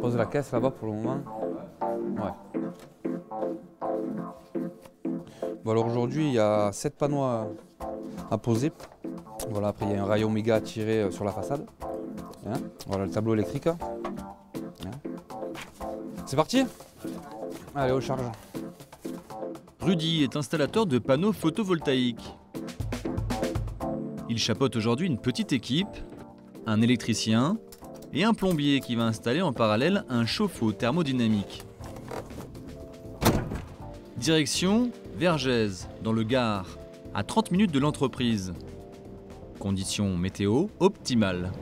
Pose la caisse là-bas pour le moment. Ouais. Bon, alors aujourd'hui, il y a 7 panneaux à poser. Voilà, après il y a un rayon méga à tirer sur la façade. Hein, voilà le tableau électrique. Hein. C'est parti? Allez, on charge. Rudy est installateur de panneaux photovoltaïques. Il chapeaute aujourd'hui une petite équipe, un électricien et un plombier qui va installer en parallèle un chauffe-eau thermodynamique. Direction Vergès, dans le Gard, à 30 minutes de l'entreprise. Conditions météo optimales.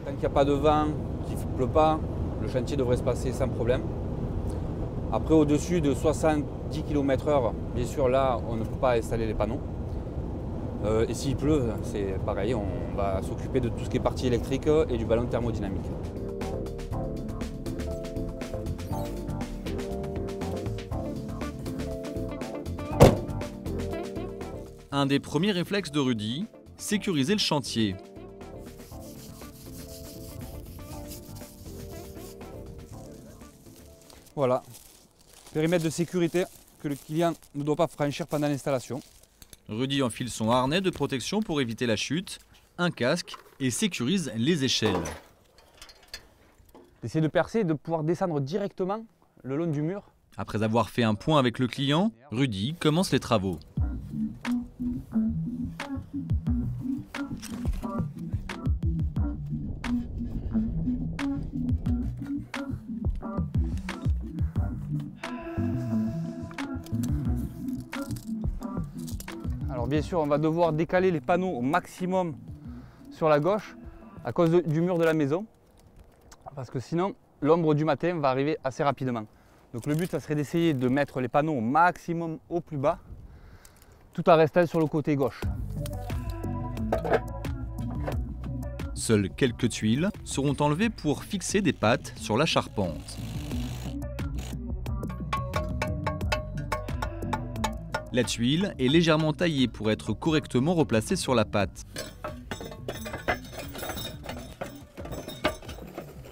Tant qu'il n'y a pas de vent, qu'il ne pleut pas, le chantier devrait se passer sans problème. Après, au-dessus de 70 km/h, bien sûr, là, on ne peut pas installer les panneaux. Et s'il pleut, c'est pareil, on va s'occuper de tout ce qui est partie électrique et du ballon thermodynamique. Un des premiers réflexes de Rudy, sécuriser le chantier. Voilà, périmètre de sécurité que le client ne doit pas franchir pendant l'installation. Rudy enfile son harnais de protection pour éviter la chute, un casque et sécurise les échelles. Essayer de percer et de pouvoir descendre directement le long du mur. Après avoir fait un point avec le client, Rudy commence les travaux. Alors bien sûr, on va devoir décaler les panneaux au maximum sur la gauche à cause du mur de la maison. Parce que sinon, l'ombre du matin va arriver assez rapidement. Donc le but, ça serait d'essayer de mettre les panneaux au maximum au plus bas, tout en restant sur le côté gauche. Seules quelques tuiles seront enlevées pour fixer des pattes sur la charpente. La tuile est légèrement taillée pour être correctement replacée sur la patte.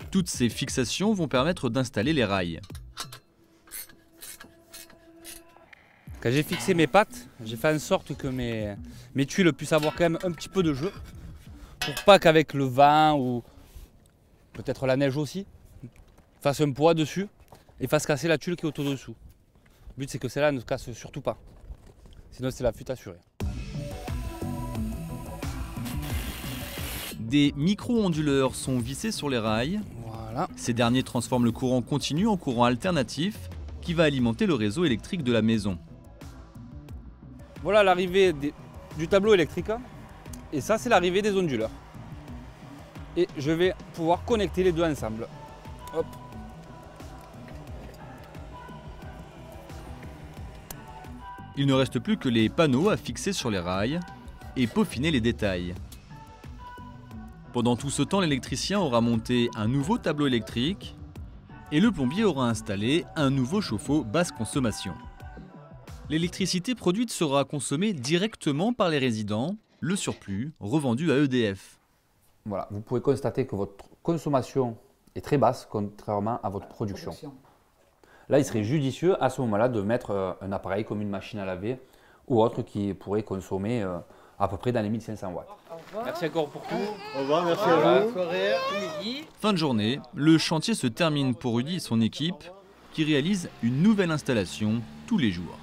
Toutes ces fixations vont permettre d'installer les rails. Quand j'ai fixé mes pattes, j'ai fait en sorte que mes tuiles puissent avoir quand même un petit peu de jeu. Pour pas qu'avec le vent ou peut-être la neige aussi, fasse un poids dessus et fasse casser la tuile qui est au-dessous. Le but c'est que celle-là ne se casse surtout pas. Sinon c'est la fuite assurée. Des micro-onduleurs sont vissés sur les rails. Voilà. Ces derniers transforment le courant continu en courant alternatif qui va alimenter le réseau électrique de la maison. Voilà l'arrivée du tableau électrique. Et ça c'est l'arrivée des onduleurs. Et je vais pouvoir connecter les deux ensemble. Hop. Il ne reste plus que les panneaux à fixer sur les rails et peaufiner les détails. Pendant tout ce temps, l'électricien aura monté un nouveau tableau électrique et le plombier aura installé un nouveau chauffe-eau basse consommation. L'électricité produite sera consommée directement par les résidents, le surplus revendu à EDF. Voilà, vous pouvez constater que votre consommation est très basse contrairement à votre production. Là, il serait judicieux à ce moment-là de mettre un appareil comme une machine à laver ou autre qui pourrait consommer à peu près dans les 1500 watts. Merci encore pour tout. Au revoir, merci à vous. Fin de journée, le chantier se termine pour Rudy et son équipe qui réalisent une nouvelle installation tous les jours.